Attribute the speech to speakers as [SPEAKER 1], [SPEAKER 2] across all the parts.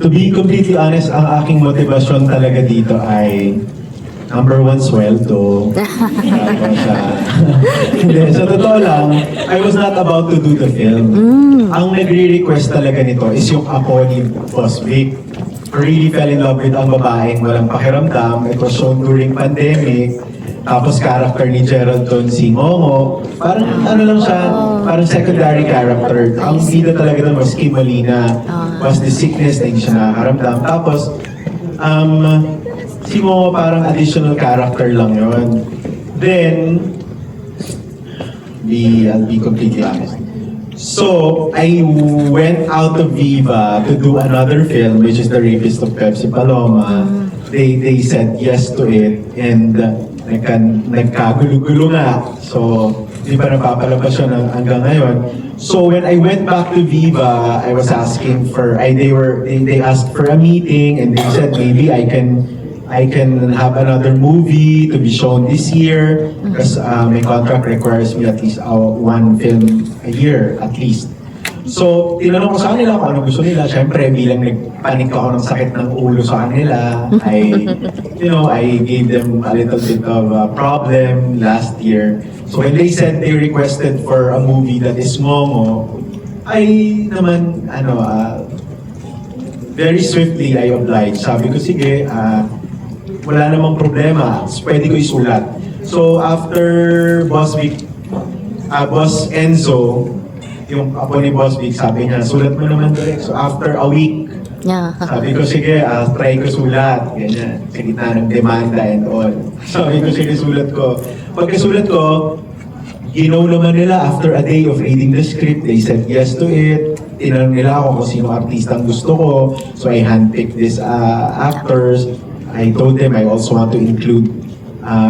[SPEAKER 1] To be completely honest, ang aking motivasyon talaga dito ay number one, sweldo. Tapos, hindi, sa totoo lang, I was not about to do the film. Ang nagre-request talaga nito is yung ako ni Boss Vic. I really fell in love with ang babaeng walang pakiramdam. It was shown during pandemic. Tapos character ni Gerald doon si Momo. Parang ano lang siya, parang secondary character. Ang bida talaga doon was Kim Molina. Was the sickness na hindi siya nakakaramdam. Tapos, si Momo parang additional character lang yon. Then, I'll be completely honest. So, I went out of Viva to do another film, which is The Rapist of Pepsi Paloma. They said yes to it, and nagkagulo-gulo nga. So, di pa napapalabas yun hanggang ngayon. So, when I went back to Viva, I was asking for, they asked for a meeting, and they said maybe I can have another movie to be shown this year because my contract requires me at least one film a year at least. So, tinanong ko sa kanila kung ano gusto nila. Siyempre, bilang nagpanik ako ng sakit ng ulo sa kanila, I gave them a little bit of a problem last year. So, when they said they requested for a movie that is Momo, I naman, very swiftly I obliged. Sabi ko, sige, wala namang problema, pwede ko isulat. So after Boss Enzo, yung apo ni Boss Vic, sabi niya, sulat mo naman direct. So after a week, sabi ko, sige, try ko sulat. Ganyan, sa gitna ng demanda and all. Sabi ko, sige, sulat ko. Pagkasulat ko, naman nila after a day of reading the script, they said yes to it. Tinanong nila ako kung sino artistang gusto ko. So I handpicked these actors. I told them I also want to include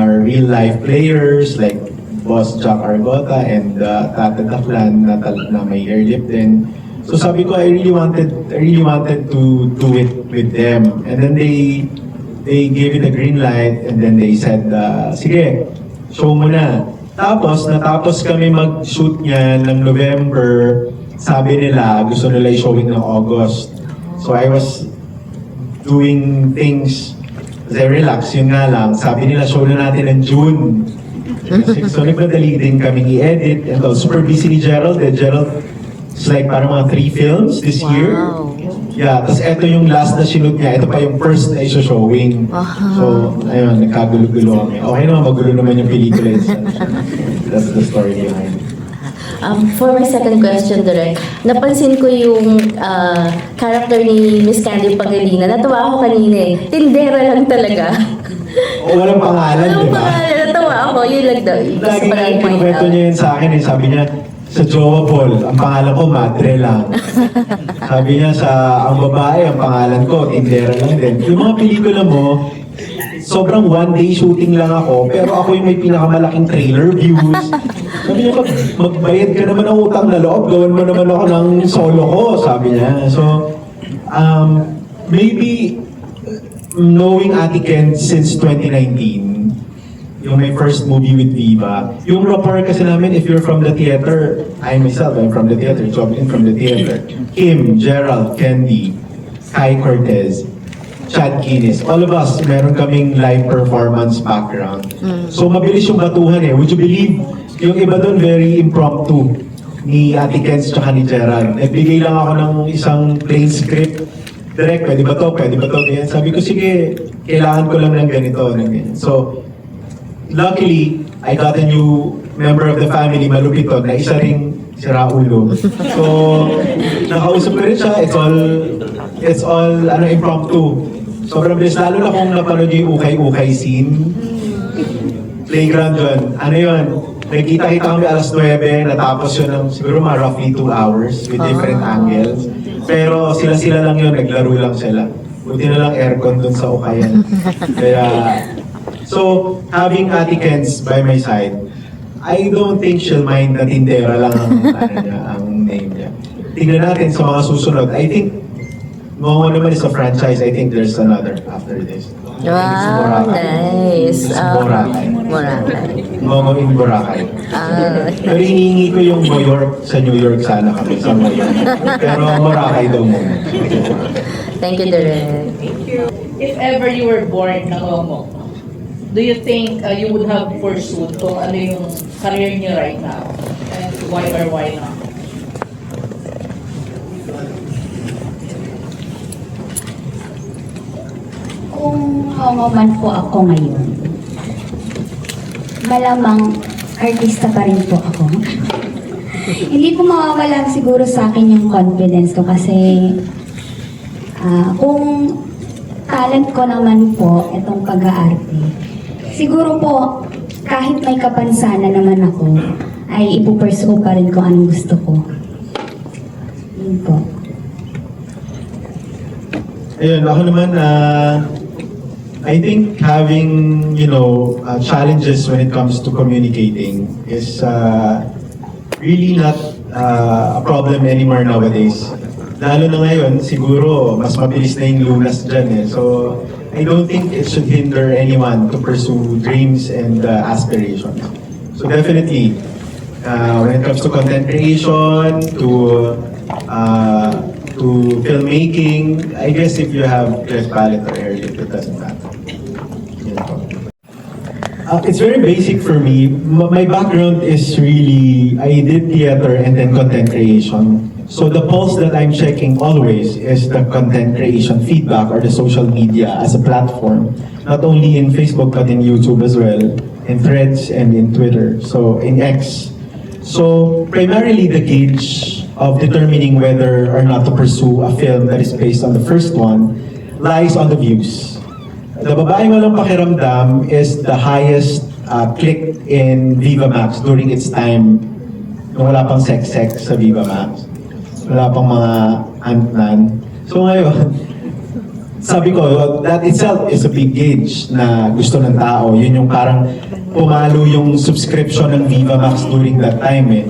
[SPEAKER 1] real-life players like Boss Jack Argota and Tata Daklan na may air lip din. So sabi ko, I really wanted to do it with them. And then they gave it a green light and then they said, sige, show mo na. Tapos, natapos kami mag-shoot niya ng November. Sabi nila, gusto nila i-showing ng August. So I was doing things kasi relax, yun nga lang. Sabi nila, show na natin ng June. So nagmadali din kaming i-edit. And also, super busy ni Gerald. Gerald, it's like parang mga 3 films this year. Yeah, tapos ito yung last na sinut niya. Ito pa yung first na isa-showing. So, ayun, nagkagulo-gulo kami. Okay naman, magulo naman yung pelikula. That's the story behind it.
[SPEAKER 2] For my second question, Direk, napansin ko yung character ni Miss Candy Pangilinan. Natawa ako kanina eh. Tindera lang talaga.
[SPEAKER 1] O, walang pangalan, di ba?
[SPEAKER 2] Natawa ako. Yun lang daw.
[SPEAKER 1] Lagi na yung kinukwento niya yun sa akin eh. Sabi niya, sa Jowa Paul, ang pangalan ko, Madre lang. Sabi niya, ang babae, ang pangalan ko, Tindera lang din. Yung mga pelikula mo, sobrang one-day shooting lang ako, pero ako yung may pinakamalaking trailer views. Sabi niya, magbayad ka naman ng utang na loob, gawin mo naman ako ng solo ko, sabi niya. So, maybe knowing Ate Ken since 2019, yung my first movie with Viva, yung rapport kasi namin, if you're from the theater, I'm from the theater, Joblin from the theater, Kim, Gerald, Candy, Kai Cortez, Chad Guinness, all of us, meron kaming live performance background. So mabilis yung batuhan eh. Would you believe, yung iba doon very impromptu ni Ate Kenz tsaka ni Gerald. Nagbigay lang ako ng isang plain script. Direct, pwede ba to? Pwede ba to? Ganyan. Sabi ko, sige, kailangan ko lang ng ganito. Ng ganyan. So, luckily, I got a new member of the family, malupit to, na isa ring si Raulo. So, nakausap ko rin siya. It's all impromptu. Sobrang bilis, lalo na kung napanood yung ukay-ukay scene. Playground yun. Ano yun? Nagkita-kita kami alas 9, natapos yun ng siguro mga roughly 2 hours with different angles. Pero sila-sila lang yun, naglaro lang sila. Buti na lang aircon dun sa ukayan. Kaya, so, having Ate Kenz by my side, I don't think she'll mind na Tindera lang ang name niya. Tingnan natin sa mga susunod. I think Ngongo naman is a franchise. I think there's another after this.
[SPEAKER 2] Wow, nice.
[SPEAKER 1] It's Boracay.
[SPEAKER 2] Boracay.
[SPEAKER 1] Ngongo in Boracay. Pero hinihingi ko yung New York, sa New York sana kami, sa New York. Pero Boracay daw muna.
[SPEAKER 2] Thank you, Direk.
[SPEAKER 3] If ever you were born na Momo, do you think you would have pursued kung ano yung career niyo right now? And why or why not?
[SPEAKER 4] Kung man po ako ngayon, malamang artista pa rin po ako. Hindi po mawawala siguro sa akin yung confidence ko kasi kung talent ko naman po itong pag-aarte, siguro po kahit may kapansanan naman ako, ay ipupursue pa rin kung anong gusto ko. Yun po.
[SPEAKER 1] Ayun, ako naman, I think having, challenges when it comes to communicating is really not a problem anymore nowadays. Lalo na ngayon, siguro, mas mabilis na yung lunas dyan eh. So, I don't think it should hinder anyone to pursue dreams and aspirations. So definitely, when it comes to content creation, to filmmaking, I guess if you have cleft palate or hair lip, it doesn't matter. It's very basic for me. My background is really, I did theater and then content creation. So the pulse that I'm checking always is the content creation feedback or the social media as a platform. Not only in Facebook but in YouTube as well, in Threads and in Twitter, so in X. So primarily the gauge of determining whether or not to pursue a film that is based on the first one lies on the views. The Babaeng Walang Pakiramdam is the highest click in Viva Max during its time nung wala pang sex-sex sa Viva Max. Wala pang mga ant-nan. So ngayon, sabi ko, that itself is a big gauge na gusto ng tao. Yun yung parang pumalo yung subscription ng Viva Max during that time eh.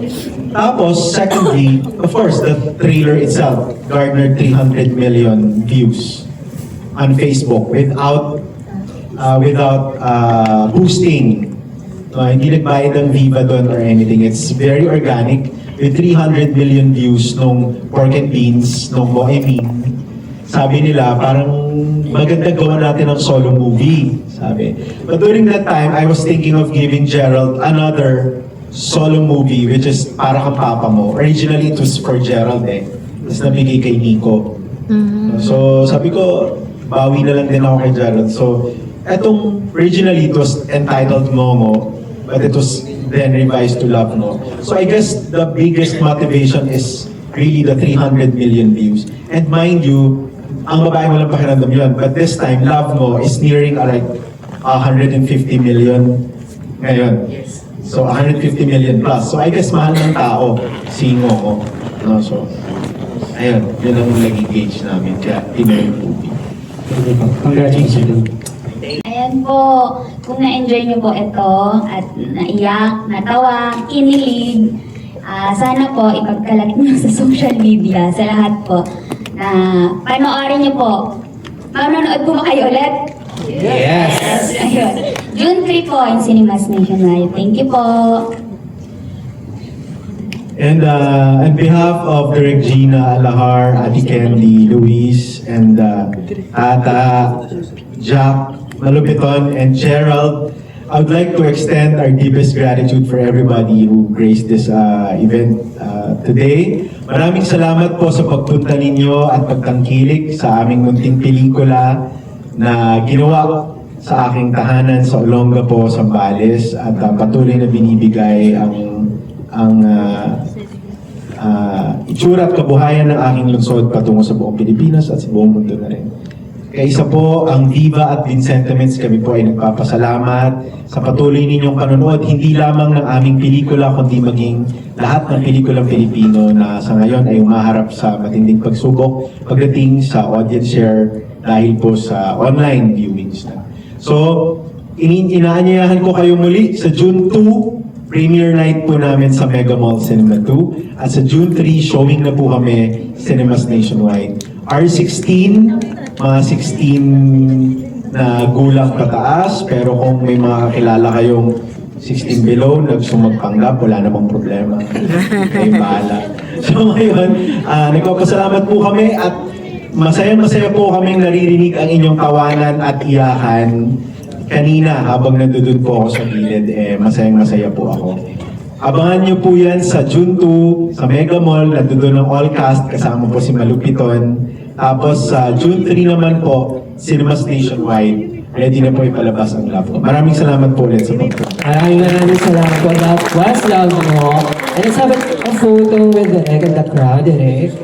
[SPEAKER 1] Tapos, secondly, of course, the trailer itself garnered 300 million views on Facebook without boosting. Hindi nagbayad ng Viva doon or anything. It's very organic with 300 million views nung Pork and Beans, nung Bohemian. Sabi nila, parang maganda gawa natin ng solo movie, sabi. But during that time, I was thinking of giving Gerald another solo movie which is para kang papa mo. Originally, it was for Gerald eh. Tapos nabigay kay Nico. So sabi ko, bawi na lang din ako kay Gerald. So, etong originally it was entitled Momo, but it was then revised to Love Mo. So I guess the biggest motivation is really the 300 million views. And mind you, ang Babaeng Walang Pakiramdam yun. But this time, Love Mo is nearing like 150 million ngayon.
[SPEAKER 3] Yes.
[SPEAKER 1] So 150 million plus. So I guess mahal ng tao, si Ngongo. No? So, ayun, yun ang naging gauge namin. Kaya, Pinoy movie.
[SPEAKER 5] Congratulations.
[SPEAKER 4] Ayan po, kung na-enjoy niyo po ito at naiyak, natawa, kinilig, sana po ipagkalat niyo sa social media, sa lahat po, na panoorin niyo po. Manonood po ba kayo ulit?
[SPEAKER 5] Yes!
[SPEAKER 4] Ayun. June 3 po in Cinemas Nationwide. Thank you po.
[SPEAKER 1] And on behalf of Direk Gina Alahar, Ate Candy, Luis, and Ata, Jack, Malupiton, and Gerald, I would like to extend our deepest gratitude for everybody who graced this event today. Maraming salamat po sa pagpunta ninyo at pagtangkilik sa aming munting pelikula na ginawa sa aking tahanan sa Olongapo, Zambales, at patuloy na binibigay ang itsura at kabuhayan ng aking lungsod patungo sa buong Pilipinas at sa buong mundo na rin. Kaisa po ang Viva at Vincentiments, kami po ay nagpapasalamat sa patuloy ninyong panonood, hindi lamang ng aming pelikula, kundi maging lahat ng pelikulang Pilipino na sa ngayon ay umaharap sa matinding pagsubok pagdating sa audience share dahil po sa online viewings na. So, inaanyayahan ko kayo muli sa June 2, premiere night po namin sa Mega Mall Cinema 2, at sa June 3, showing na po kami Cinemas Nationwide. R16, mga 16 na gulang pataas, pero kung may mga kakilala kayong 16 below, nagsumagpanggap, wala namang problema. Ay bahala. So ngayon, nagpapasalamat po kami at masaya-masaya po kaming naririnig ang inyong tawanan at iyakan. Kanina, habang nandun po ako sa gilid, masayang-masaya po ako. Abangan niyo po yan sa June 2, sa Mega Mall, nandun ang all cast, kasama po si Malupiton. Tapos sa June 3 naman po, Cinema Station-wide. Ready na po ipalabas ang love ko. Maraming salamat po ulit sa pagpunta.
[SPEAKER 5] Maraming salamat po. That was love mo. And let's have a photo with Derek and the crowd, Derek.